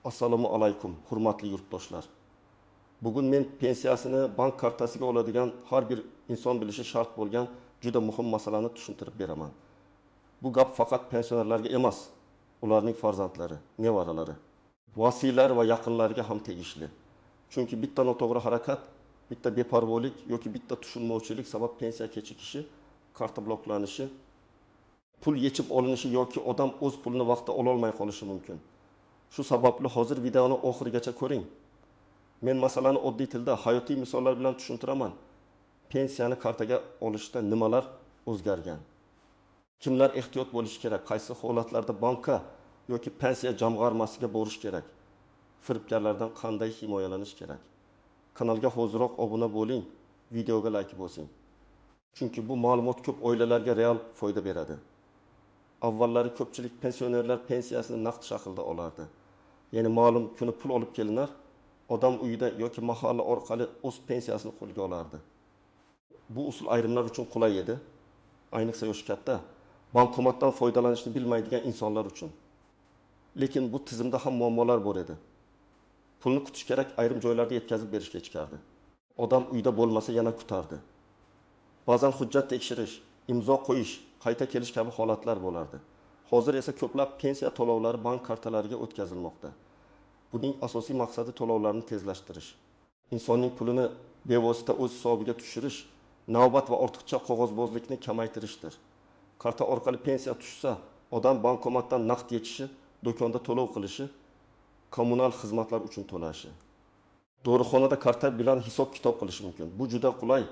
Assalomu alaykum, hurmatli yurtdoshlar. Bugun men pensiyasini bank kartasiga oladigan har bir inson bilishi shart bo'lgan juda muhim masalani tushuntirib beraman. Bu gap faqat pensionerlarga emas, ularning farzandlari, nevaralari, vasiylar va yaqinlariga ham tegishli. Chunki bitta noto'g'ri harakat, bitta beparvolik yoki bitta tushunmovchilik sabab pensiya kechikishi, karta bloklanishi, pul yechib olinishi yoki odam o'z pulini vaqtida ola olmay qolishi mumkin. Shu sababli hozir videoni oxirigacha ko'ring. Men masalani oddiy tilda, hayotiy misollar bilan tushuntiraman. Pensiyani kartaga olishda nimalar o'zgargan? Kimlar ehtiyot bo'lishi kerak? Qaysi holatlarda bankka yoki pensiya jamg'armasiga borish kerak? Firibgarlardan qanday himoyalanish kerak? Kanalga hoziroq obuna bo'ling, videoga like bosing. Chunki bu ma'lumot ko'p oilalarga real foyda beradi. Avvallari ko'pchilik pensionerlar pensiyasini naqd shaklda olardi. Ya'ni ma'lum kuni pul olib kelinar, odam uyida yoki mahalla orqali o'z pensiyasini qo'lga olardi. Bu usul ayrimlar uchun qulay edi, ayniqsa yoshi katta, bankomatdan foydalanishni bilmaydigan insonlar uchun. Lekin bu tizimda ham muammolar bor edi. Pulni kutish kerak, ayrim joylarda yetkazib berish kechikadi. Odam uyda bo'lmasa yana kutardi. Ba'zan hujjat tekshirish, imzo qo'yish, qayta kelish kabi holatlar bo'lardi. Hozir esa ko'plab pensiya to'lovlari bank kartalariga o'tkazilmoqda. Buning asosiy maqsadi to'lovlarni tezlashtirish. Insonning pulini bevosita o'z hisobiga tushirish, navbat va ortiqcha qog'ozbozlikni kamaytirishdir. Karta orqali pensiya tushsa, odam bankomatdan naqd yechishi, do'konda to'lov qilishi, kommunal xizmatlar uchun to'lashi. Dorixonada karta bilan hisob-kitob qilish mumkin. Bu juda qulay.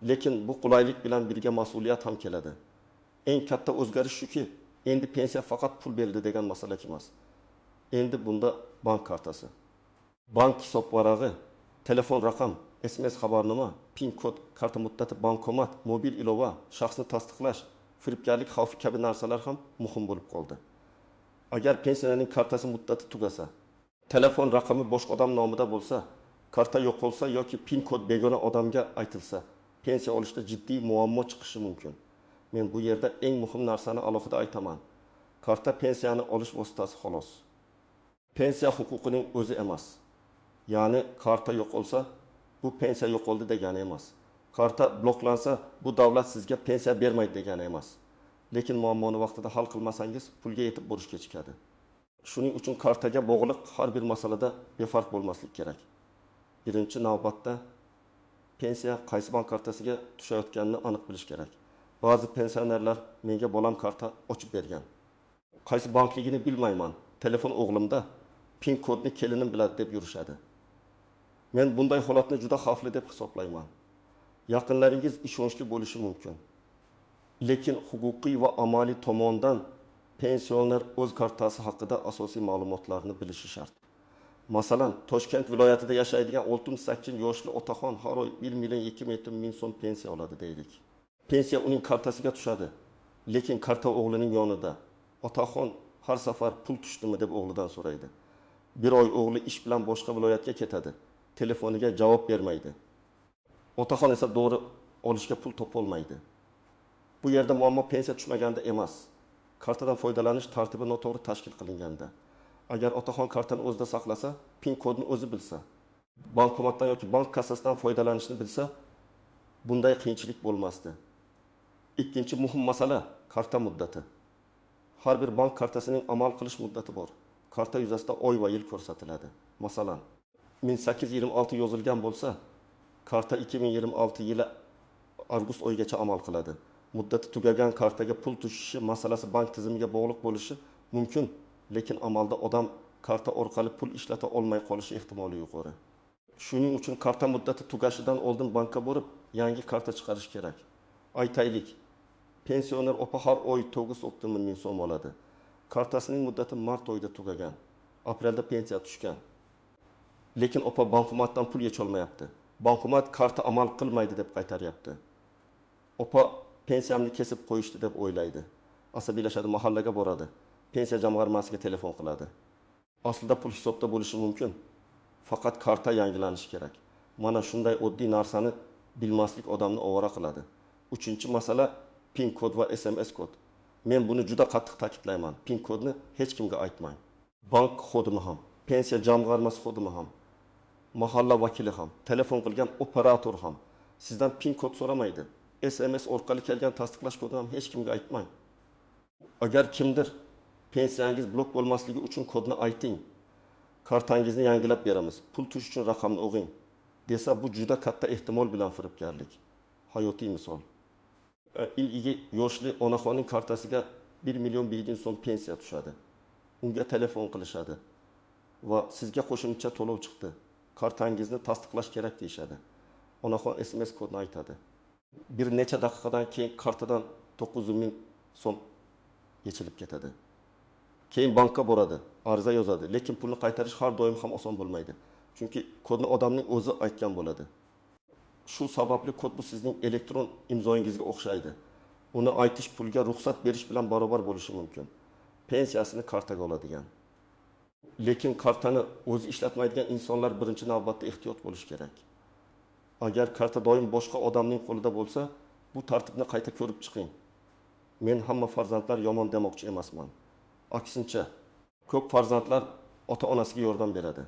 Lekin bu qulaylik bilan birga mas'uliyat ham keladi. Eng katta o'zgarish shuki, endi pensiya faqat pul berdi degan masala emas. Endi bunda bank kartasi, bank hisob varag'i, telefon raqam, SMS xabarnoma, PIN kod, karta muddati, bankomat, mobil ilova, shaxsni tasdiqlash, firibgarlik xavfi kabi narsalar ham muhim bo'lib qoldi. Agar pensiyaning kartasi muddati tugasa, telefon raqami boshqa odam nomida bo'lsa, karta yo'qolsa yoki PIN kod begona odamga aytilsa, pensiya olishda jiddiy muammo chiqishi mumkin. Men bu yerda eng muhim narsani alohida aytaman. Karta pensiyani olish vositasi xolos. Pensiya huquqining o'zi emas. Ya'ni karta yo'qolsa, bu pensiya yo'qoldi degani emas. Karta bloklansa, bu davlat sizga pensiya bermaydi degani emas. Lekin muammoni vaqtida hal qilmasangiz, pulga yetib borish kechikadi. Shuning uchun kartaga bog'liq har bir masalada befarq bo'lmaslik kerak. Birinchi navbatda pensiya qaysi bank kartasiga tushayotganini aniq bilish kerak. Ba'zi pensionerlar menga bolam karta ochib bergan. Qaysi bankligini bilmayman. Telefon o'g'limda, PIN kodni kelinim biladi deb yurishadi. Men bunday holatni juda xavfli deb hisoblayman. Yaqinlaringiz ishonchli bo'lishi mumkin. Lekin huquqiy va amaliy tomondan pensioner o'z kartasi haqida asosiy ma'lumotlarni bilishi shart. Masalan, Toshkent viloyatida yashaydigan 68 yoshli otaxon har oy 1,2 million so'm pensiya oladi deylik. Pensiya uning kartasiga tushadi. Lekin karta o'g'lining yonida. Otaxon har safar pul tushdimi deb o'g'lidan so'raydi. Bir oy o'g'li ish bilan boshqa viloyatga ketadi. Telefoniga javob bermaydi. Otaxon esa to'g'ri olishga pul topolmaydi. Bu yerda muammo pensiya tushmaganda emas. Kartadan foydalanish tartibi noto'g'ri tashkil qilinganda. Agar otaxon kartani o'zida saqlasa, PIN kodni o'zi bilsa, bankomatdan yoki bank kassasidan foydalanishni bilsa, bunday qiyinchilik bo'lmasdi. Ikkinchi muhim masala karta muddati. Har bir bank kartasining amal qilish muddati bor. Karta yuzasida oy va yil ko'rsatiladi. Masalan, 1826 yozilgan bo'lsa, karta 2026 yili avgust oyigacha amal qiladi. Muddati tugagan kartaga pul tushishi masalasi bank tizimiga bog'liq bo'lishi mumkin, lekin amalda odam karta orqali pul ishlata olmay qolishi ehtimoli yuqori. Shuning uchun karta muddati tugashidan oldin bankka borib, yangi karta chiqarish kerak. Aytaylik, pensioner opa har oy 9-10 ming so'm oladi. Kartasining muddati mart oyida tugagan. Aprelda pensiya tushgan. Lekin opa bankomatdan pul yecha olmayapti. Bankomat karta amal qilmaydi deb qaytaryapti. Opa pensiyamni kesib qo'yishdi deb o'ylaydi. Asabiylashadi, mahallaga boradi. Pensiya jamg'armasiga telefon qiladi. Aslida pul hisobda bo'lishi mumkin. Faqat karta yangilanishi kerak. Mana shunday oddiy narsani bilmaslik odamni ovora qiladi. Uchinchi masala PIN kod va SMS kod. Men buni juda qattiq ta'kidlayman. PIN kodni hech kimga aytmang. Bank kodini ham. pensiya jamg'armasi xodimi ham, mahalla vakili ham, telefon qilgan operator ham sizdan pin kod so'ramaydi. SMS orqali kelgan tasdiqlash kodini ham hech kimga aytmang. Agar kimdir pensiyangiz blok bo'lmasligi uchun kodni ayting, kartangizni yangilab beramiz, pul tush uchun raqamni o'g'ing desa, bu juda katta ehtimol bilan firibgarlik. Hayotiy misol. Ilgili yoshli onaxonning kartasiga 1 million so'm pensiya tushadi. Unga telefon qilishadi va sizga qo'shimcha to'lov chiqdi. Kartangizni tasdiqlash kerak deyishadi. Onaxon SMS kodini aytadi. Bir necha daqiqadan keyin kartadan 900 ming so'm yechilib ketadi. Keyin bankka boradi, ariza yozadi, lekin pulni qaytarish har doim ham oson bo'lmaydi. Chunki kodni odamning o'zi aytgan bo'ladi. Shu sababli kod bu sizning elektron imzoingizga o'xshaydi. Uni aytish pulga ruxsat berish bilan barobar bo'lishi mumkin. Pensiyasini kartaga oladigan. Lekin kartani o'zi ishlatmaydigan insonlar birinchi navbatda ehtiyot bo'lish kerak. Agar karta doim boshqa odamning qo'lida bo'lsa, bu tartibni qayta ko'rib chiqing. Men hamma farzandlar yomon demoqchi emasman. Aksincha, ko'p farzandlar ota-onasiga yordam beradi.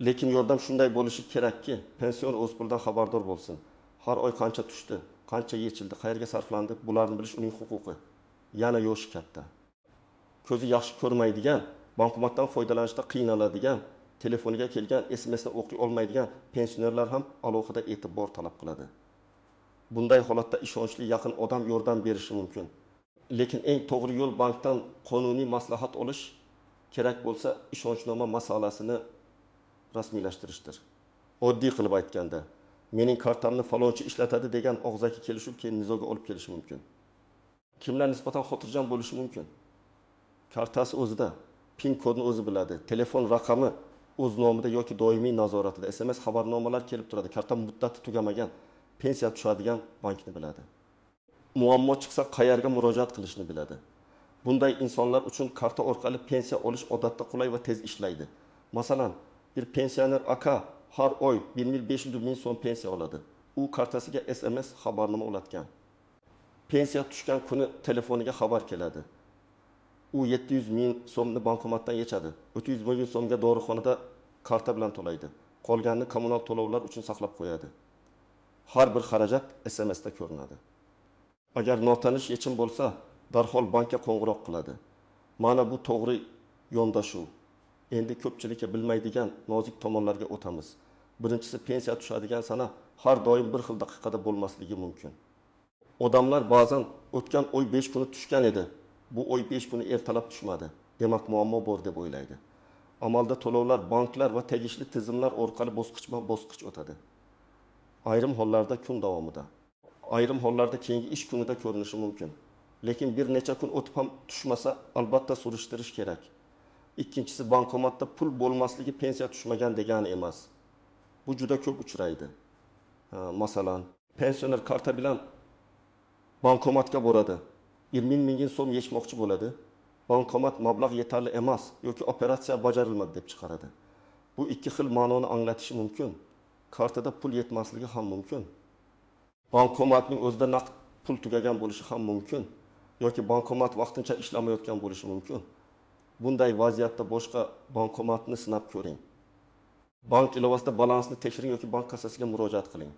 Lekin yordam shunday bo'lishi kerakki, pension o'z pulidan xabardor bo'lsin. Har oy qancha tushdi, qancha yechildi, qayerga sarflandi, bularni bilish uning huquqi. Yana yoshi katta. Ko'zi yaxshi ko'rmaydigan, bankomatdan foydalanishda qiynaladigan, telefoniga kelgan SMSni o'qiy olmaydigan pensionerlar ham alohida e'tibor talab qiladi. Bunday holatda ishonchli yaqin odam yordam berishi mumkin. Lekin eng to'g'ri yo'l bankdan qonuniy maslahat olish, kerak bo'lsa ishonchnoma masalasini rasmiylashtirishdir. Oddiy qilib aytganda, mening kartamni falonchi ishlatadi degan og'zaki kelishuv keyin nizoga olib kelishi mumkin. Kimlar nisbatan xotirjam bo'lishi mumkin? Kartasi o'zida, pin kodni o'zi biladi, telefon raqami o'z nomida yoki doimiy nazoratida, SMS xabarnomalar kelib turadi, karta muddati tugamagan, pensiya tushadigan bankni biladi. Muammo chiqsa qayerga murojaat qilishni biladi. Bunday insonlar uchun karta orqali pensiya olish odatda qulay va tez ishlaydi. Masalan, bir pensioner aka har oy 1.500 ming so'm pensiya oladi. U kartasiga SMS xabarnoma ulatgan. Pensiya tushgan kuni telefoniga xabar keladi. U 700 ming so'mni bankomatdan yechadi. 300 ming so'mga dorixonada karta bilan to'laydi. Qolganini kommunal to'lovlar uchun saqlab qo'yadi. Har bir xarajat SMSda ko'rinadi. Agar notanish yechim bo'lsa, darhol bankka qo'ng'iroq qiladi. Mana bu to'g'ri yondashuv. Endi ko'pchilikka bilmaydigan nozik tomonlarga o'tamiz. Birinchisi, pensiya tushadigan sana har doim bir xil daqiqada bo'lmasligi mumkin. Odamlar ba'zan o'tgan oy 5 kuni tushgan edi. Bu oy 5 kuni ertalab tushmadi. Demak, muammo bor deb o'ylaydi. Amalda to'lovlar banklar va tegishli tizimlar orqali bosqichma-bosqich o'tadi. Ayrim hollarda kun davomida, ayrim hollarda keyingi ish kunida ko'rinishi mumkin. Lekin bir necha kun o'tib ham tushmasa, albatta surishtirish kerak. Ikkinchisi, bankomatda pul bo'lmasligi pensiya tushmagan degani emas. Bu juda ko'p uchraydi. Masalan, pensioner karta bilan bankomatga boradi. 20 ming so'm yechmoqchi bo'ladi. Bankomat mablag' yetarli emas yoki operatsiya bajarilmadi deb chiqaradi. Bu ikki xil ma'noni anglatishi mumkin. Kartada pul yetmasligi ham mumkin. Bankomatning o'zida naqd pul tugagan bo'lishi ham mumkin yoki bankomat vaqtincha ishlamayotgan bo'lishi mumkin. Bunday vaziyatda boshqa bankomatni sinab ko'ring. Bank ilovasida balansni tekshiring yoki bank kassasiga murojaat qiling.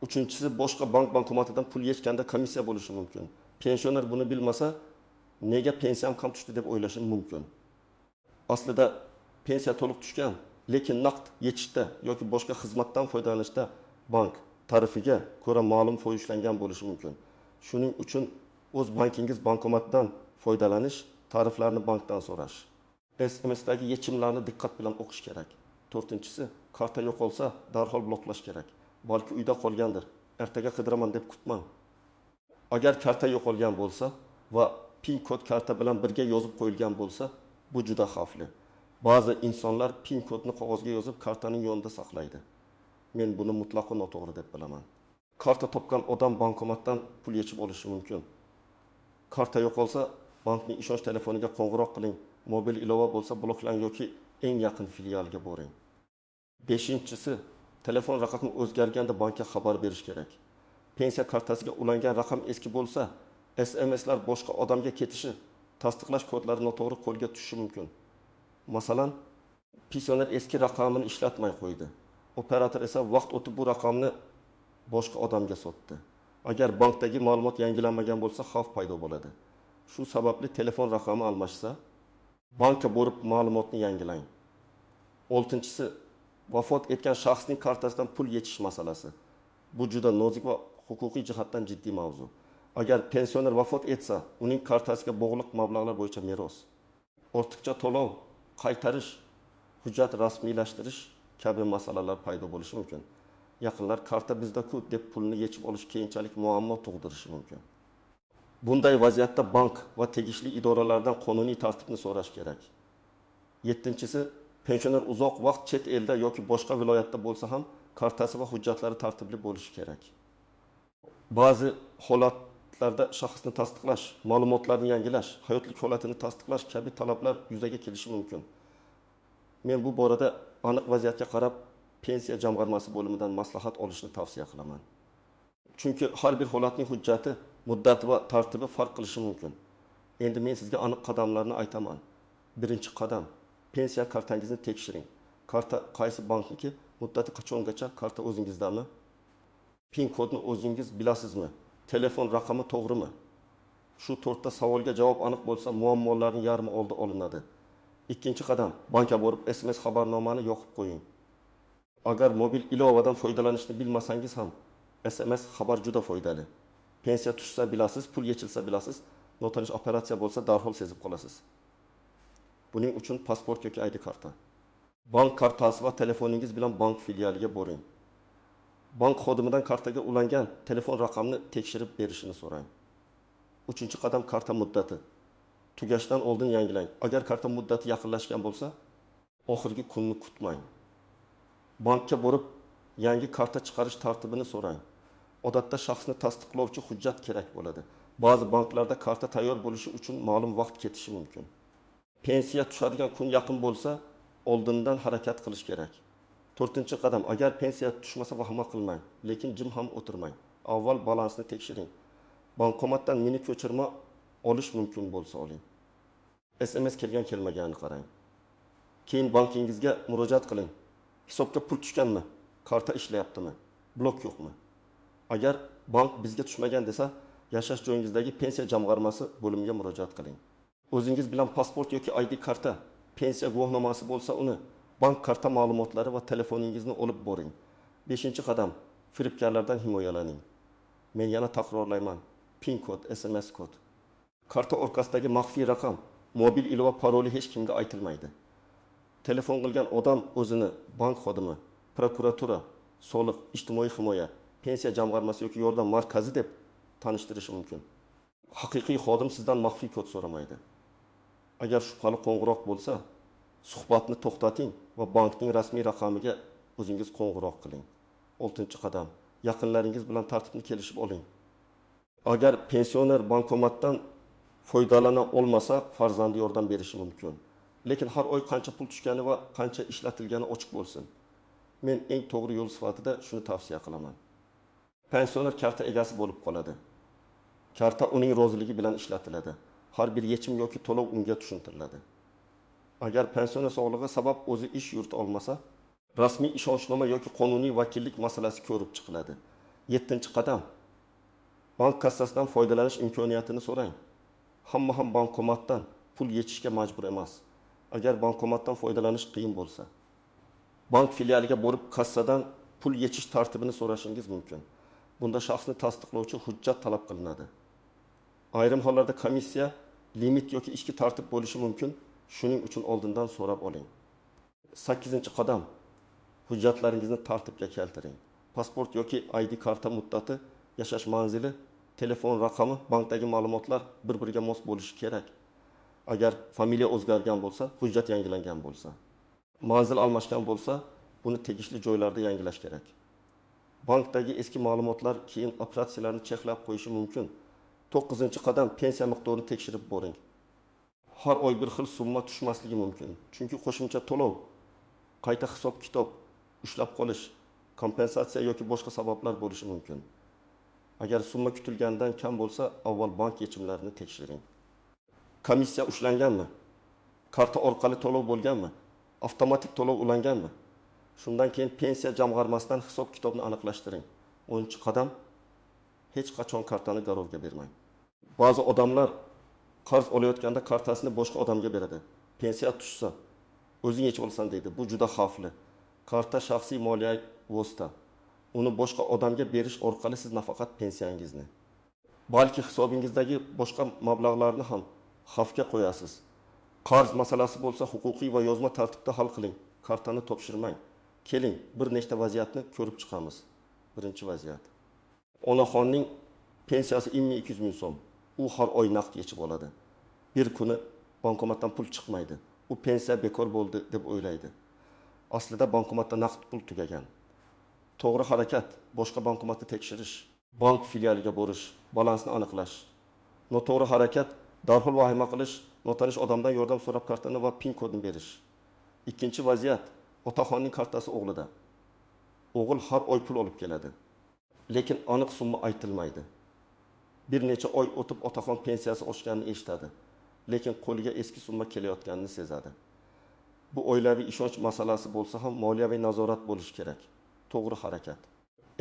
Uchinchisi, boshqa bankomatidan pul yechganda komissiya bo'lishi mumkin. Pensioner buni bilmasa, nega pensiyam kam tushdi deb o'ylashi mumkin. Aslida pensiya to'liq tushgan, lekin naqd yechishda yoki boshqa xizmatdan foydalanishda bank tarifiga ko'ra ma'lum foizlangan bo'lishi mumkin. Shuning uchun o'z bankingiz bankomatdan foydalanish, tariflarni bankdan so'rash. SMSdagi yechimlarni diqqat bilan o'qish kerak. To'rtinchisi, karta yo'qolsa, darhol bloklash kerak. Balki uyda qolgandir. Ertaga qidiraman deb kutmang. Agar karta yo'qolgan bo'lsa va pin kod karta bilan birga yozib qo'yilgan bo'lsa, bu juda xavfli. Ba'zi insonlar pin kodni qog'ozga yozib kartaning yonida saqlaydi. Men buni mutlaqo noto'g'ri deb bilaman. Karta topgan odam bankomatdan pul yechib olishi mumkin. Karta yo'qolsa, bankning ishonch telefoniga qo'ng'iroq qiling. Mobil ilova bo'lsa bloklang yoki eng yaqin filialga boring. Beshinchisi, telefon raqami o'zgarganda bankka xabar berish kerak. Pensiya kartasiga ulangan raqam eski bo'lsa, SMSlar boshqa odamga ketishi, tasdiqlash kodlari noto'g'ri qo'lga tushishi mumkin. Masalan, pensioner eski raqamini ishlatmay qo'ydi. Operator esa vaqt o'tib bu raqamni boshqa odamga sotdi. Agar bankdagi ma'lumot yangilanmagan bo'lsa, xavf paydo bo'ladi. Shu sababli telefon raqami almashsa, bankka borib ma'lumotni yangilang. 6-si vafot etgan shaxsning kartasidan pul yechish masalasi. Bu juda nozik va huquqiy jihatdan jiddiy mavzu. Agar pensioner vafot etsa, uning kartasiga bog'liq mablag'lar bo'yicha meros, ortiqcha to'lov, qaytarish, hujjat rasmiylashtirish kabi masalalar paydo bo'lishi mumkin. Yaqinlar karta bizda-ku deb pulni yechib olish keyinchalik muammo tug'dirishi mumkin. Bunday vaziyatda bank va tegishli idoralardan qonuniy tartibni so'rash kerak. 7-si pensioner uzoq vaqt chet elda yoki boshqa viloyatda bo'lsa ham kartasi va hujjatlari tartibli bo'lishi kerak. Ba'zi holatlarda shaxsni tasdiqlash, ma'lumotlarni yangilash, hayotlik holatini tasdiqlash kabi talablar yuzaga kelishi mumkin. Men bu borada aniq vaziyatga qarab pensiya jamg'armasi bo'limidan maslahat olishni tavsiya qilaman. Chunki har bir holatning hujjati, muddati va tartibi farq qilishi mumkin. Endi men sizga aniq qadamlarni aytaman. Birinchi qadam: pensiya kartangizni tekshiring. Karta qaysi bankniki, muddati qachongacha, karta o'zingizdami? PIN kodni o'zingiz bilasizmi? Telefon raqami to'g'rimi? Shu 4 ta savolga javob aniq bo'lsa, muammolarning yarmi oldi olinadi. Ikkinchi qadam: bankka borib SMS xabarnomani yoqib qo'ying. Agar mobil ilovadan foydalanishni bilmasangiz ham, SMS xabar juda foydali. Pensiya tushsa bilasiz, pul yechilsa bilasiz, notanish operatsiya bo'lsa darhol sezib qolasiz. Buning uchun pasport yoki ID karta, bank kartasi va telefoningiz bilan bank filialiga boring. Bank xodimidan kartaga ulangan telefon raqamini tekshirib berishini so'rang. 3-qadam: karta muddati. Tugashdan oldin yangilang. Agar karta muddati yaqinlashgan bo'lsa, oxirgi kunni kutmang. Bankka borib yangi karta chiqarish tartibini so'rang. Odatda shaxsni tasdiqlovchi hujjat kerak bo'ladi. Ba'zi banklarda karta tayyor bo'lishi uchun ma'lum vaqt ketishi mumkin. Pensiya tushadigan kun yaqin bo'lsa, oldindan harakat qilish kerak. 4-qadam: agar pensiya tushmasa vahima qilmang, lekin jim ham o'tirmang. Avval balansni tekshiring. Bankomatdan mini ko'chirma olish mumkin bo'lsa oling. SMS kelgan-kelmaganini qarang. Keyin bankingizga murojaat qiling. Hisobga pul tushganmi? Karta ishlayaptimi? Blok yo'qmi? Agar bank bizga tushmagan desa, yashash joyingizdagi pensiya jamg'armasi bo'limiga murojaat qiling. O'zingiz bilan pasport yoki ID karta, pensiya guvohnomasi bo'lsa, uni bank karta ma'lumotlari va telefoningizni olib boring. 5-qadam: firibgarlardan himoyalaning. Men yana takrorlayman: PIN kod, SMS kod, karta orqasidagi maxfiy raqam, mobil ilova paroli hech kimga aytilmaydi. Telefon qilgan odam o'zini bank xodimi, prokuratura, soliq, ijtimoiy himoya, pensiya jamg'armasi yoki yordam markazi deb tanishtirishi mumkin. Haqiqiy xodim sizdan maxfiy kod so'ramaydi. Agar shubhali qo'ng'iroq bo'lsa, suhbatni to'xtating va bankning rasmiy raqamiga o'zingiz qo'ng'iroq qiling. 6-qadam: yaqinlaringiz bilan tartibni kelishib oling. Agar pensioner bankomatdan foydalana olmasa, farzandi yordam berishi mumkin. Lekin har oy qancha pul tushgani va qancha ishlatilgani ochiq bo'lsin. Men eng to'g'ri yo'l sifatida shuni tavsiya qilaman. Pensioner karta egasi bo'lib qoladi. Karta uning roziligi bilan ishlatiladi. Har bir yechim yoki to'lov unga tushuntiriladi. Agar pensioner sog'lig'i sabab o'zi ish yurita olmasa, rasmiy ishonchnoma yoki qonuniy vakillik masalasi ko'rib chiqiladi. 7-qadam: bank kassasidan foydalanish imkoniyatini so'rang. Hamma ham bankomatdan pul yechishga majbur emas. Agar bankomatdan foydalanish qiyin bo'lsa, bank filialiga borib kassadan pul yechish tartibini so'rashingiz mumkin. Bunda shaxsni tasdiqlovchi hujjat talab qilinadi. Ayrim hollarda komissiya limit yoki ichki tartib bo'lishi mumkin. Shuning uchun oldindan so'rab oling. 8-qadam: hujjatlaringizni tartibga keltiring. Pasport yoki ID karta muddati, yashash manzili, telefon raqami, bankdagi ma'lumotlar bir-biriga mos bo'lishi kerak. Agar familiya o'zgargan bo'lsa, hujjat yangilangan bo'lsa, manzil almashgan bo'lsa, buni tegishli joylarda yangilash kerak. Bankdagi eski ma'lumotlar keyin operatsiyalarni cheklab qo'yishi mumkin. 9-qadam: pensiya miqdorini tekshirib boring. Har oy bir xil summa tushmasligi mumkin. Chunki qo'shimcha to'lov, qayta hisob-kitob, ushlab qolish, kompensatsiya yoki boshqa sabablar bo'lishi mumkin. Agar summa kutilgandan kam bo'lsa, avval bank yechimlarini tekshiring. Komissiya ushlanganmi? Karta orqali to'lov bo'lganmi? Avtomatik to'lov ulanganmi? Shundan keyin pensiya jamg'armasidan hisob kitobni aniqlashtiring. 10-qadam hech qachon kartani garovga bermang. Ba'zi odamlar qarz olayotganda kartasini boshqa odamga beradi. Pensiya tushsa o'zing yechib olasan deydi. Bu juda xavfli. Karta shaxsiy moliyaviy vosita. Uni boshqa odamga berish orqali siz nafaqat pensiyangizni, balki hisobingizdagi boshqa mablag'larni ham xavfga qo'yasiz. Qarz masalasi bo'lsa huquqiy va yozma tartibda hal qiling. Kartani topshirmang. Keling, bir nechta vaziyatni ko'rib chiqamiz. Birinchi vaziyat. Onaxonning pensiyasi 200 ming so'm. U har oy naqd yechib oladi. Bir kuni bankomatdan pul chiqmaydi. U pensiya bekor bo'ldi deb o'ylaydi. Aslida bankomatda naqd pul tugagan. To'g'ri harakat, boshqa bankomatni tekshirish, bank filialiga borish, balansni aniqlash. Noto'g'ri harakat, darhol vahima qilish, notanish odamdan yordam so'rab kartani va PIN kodini berish. Ikkinchi vaziyat, otaxonning kartasi o'g'lida. O'g'il har oy pul olib keladi, lekin aniq summa aytilmaydi. Bir necha oy o'tib otaxon pensiyasi oshganini eshitadi, lekin qo'liga eski summa kelayotganini sezadi. Bu oilaviy ishonch masalasi bo'lsa ham moliyaviy nazorat bo'lishi kerak. To'g'ri harakat.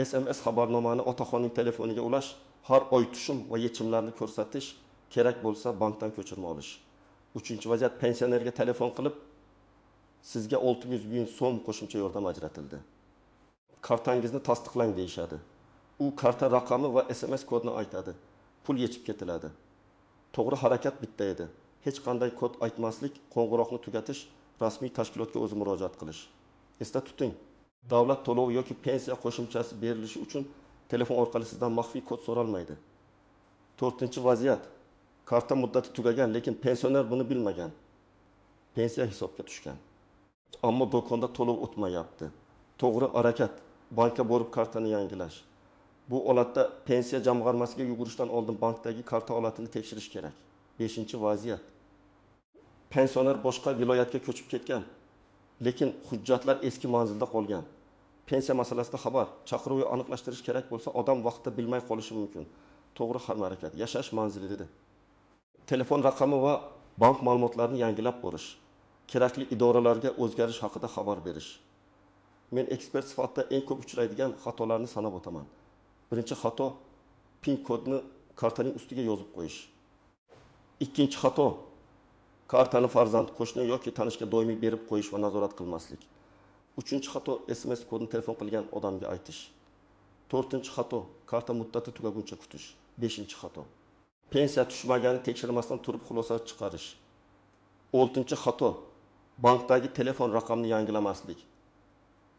SMS xabarnomani otaxonning telefoniga ulash, har oy tushum va yechimlarni ko'rsatish, kerak bo'lsa bankdan ko'chirma olish. Uchinchi vaziyat, pensionerga telefon qilib, sizga 600 ming so'm qo'shimcha yordam ajratildi. Kartangizni tasdiqlang deyishadi. U karta raqami va SMS kodini aytadi. Pul yechib ketiladi. To'g'ri harakat bitta edi. Hech qanday kod aytmaslik, qo'ng'iroqni tugatish, rasmiy tashkilotga o'zi murojaat qilish. Esda tuting. Davlat to'lovi yoki pensiya qo'shimchasi berilishi uchun telefon orqali sizdan maxfiy kod so'ralmaydi. 4-vaziyat. Karta muddati tugagan, lekin pensioner buni bilmagan. Pensiya hisobga tushgan. Ammo do'konda to'lov o'tmayapti. To'g'ri harakat, bankka borib kartani yangilash. Bu holatda pensiya jamg'armasiga yugurishdan oldin bankdagi karta holatini tekshirish kerak. 5-vaziyat. Pensioner boshqa viloyatga ko'chib ketgan, lekin hujjatlar eski manzilda qolgan. Pensiya masalasida xabar, chaqiruv aniqlashtirish kerak bo'lsa, odam vaqtida bilmay qolishi mumkin. To'g'ri harakat, yashash manzili dedi. Telefon raqami va bank ma'lumotlarini yangilab borish. Kerakli idoralarga o'zgarish haqida xabar berish. Men ekspert sifatida eng ko'p uchraydigan xatolarni sanab o'taman. Birinchi xato, PIN kodni kartaning ustiga yozib qo'yish. Ikkinchi xato, kartani farzand, qo'shni yoki tanishga doimiy berib qo'yish va nazorat qilmaslik. Uchinchi xato, SMS kodini telefon qilgan odamga aytish. 4-xato, karta muddati tugaguncha kutish. 5-xato, pensiya tushmaganini tekshirmasdan turib xulosa chiqarish. 6-xato, bankdagi telefon raqamini yangilamaslik.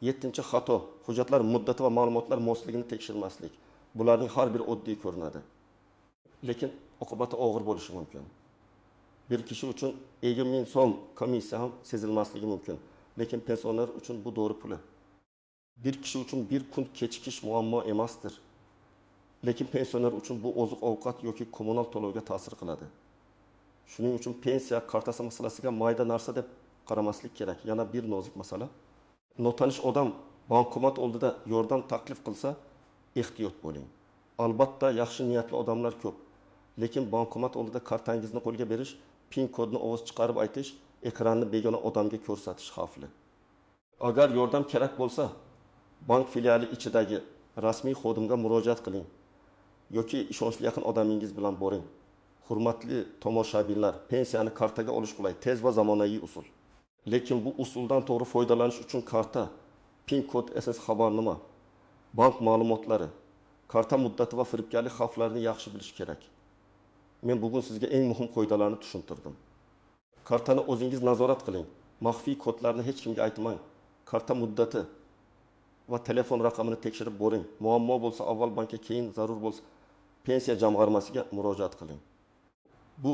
7-xato, hujjatlar muddati va ma'lumotlar mosligini tekshirmaslik. Bularning har biri oddiy ko'rinadi, lekin oqibati og'ir bo'lishi mumkin. Bir kishi uchun 20 ming so'm komissiya ham sezilmasligi mumkin, lekin pensioner uchun bu doğru puli. Bir kishi uchun bir kun kechikish muammo emasdir, lekin pensioner uchun bu oziq-ovqat yoki kommunal to'lovga ta'sir qiladi. Shuning uchun pensiya kartasi masalasiga mayda narsa deb qaramaslik kerak. Yana bir nozik masala. Notanish odam bankomat oldida yordam taklif qilsa, ehtiyot bo'ling. Albatta yaxshi niyatli odamlar ko'p, lekin bankomat oldida kartangizni qo'lga berish, PIN kodni ovoz chiqarib aytish, ekranni begona odamga ko'rsatish xavfli. Agar yordam kerak bo'lsa, bank filiali ichidagi rasmiy xodimga murojaat qiling yoki ishonchli yaqin odamingiz bilan boring. Hurmatli tomoshabinlar, pensiyani kartaga olish qulay, tez va zamonaviy usul. Lekin bu usuldan to'g'ri foydalanish uchun karta, PIN kod, SMS xabarnoma, bank ma'lumotlari, karta muddati va firibgarlik xavflarini yaxshi bilish kerak. Men bugun sizga eng muhim qoidalarni tushuntirdim. Kartani o'zingiz nazorat qiling. Maxfiy kodlarni hech kimga aytmang. Karta muddati va telefon raqamini tekshirib boring. Muammo bo'lsa avval bankka, keyin zarur bo'lsa pensiya jamg'armasiga murojaat qiling. Bu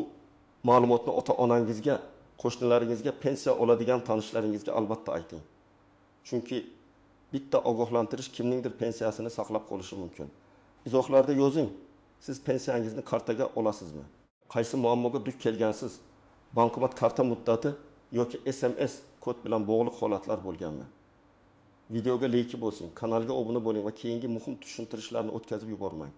ma'lumotni ota-onangizga, qo'shnilaringizga, pensiya oladigan tanishlaringizga albatta ayting. Chunki bitta ogohlantirish kimningdir pensiyasini saqlab qolishi mumkin. Izohlarda yozing. Siz pensiyangizni kartaga olasizmi? Qaysi muammoga duch kelgansiz? Bankomat karta muddati yoki SMS kod bilan bog'liq holatlar bo'lganmi? Videoga like bo'lsin, kanalga obuna bo'ling va keyingi muhim tushuntirishlarni o'tkazib yubormang.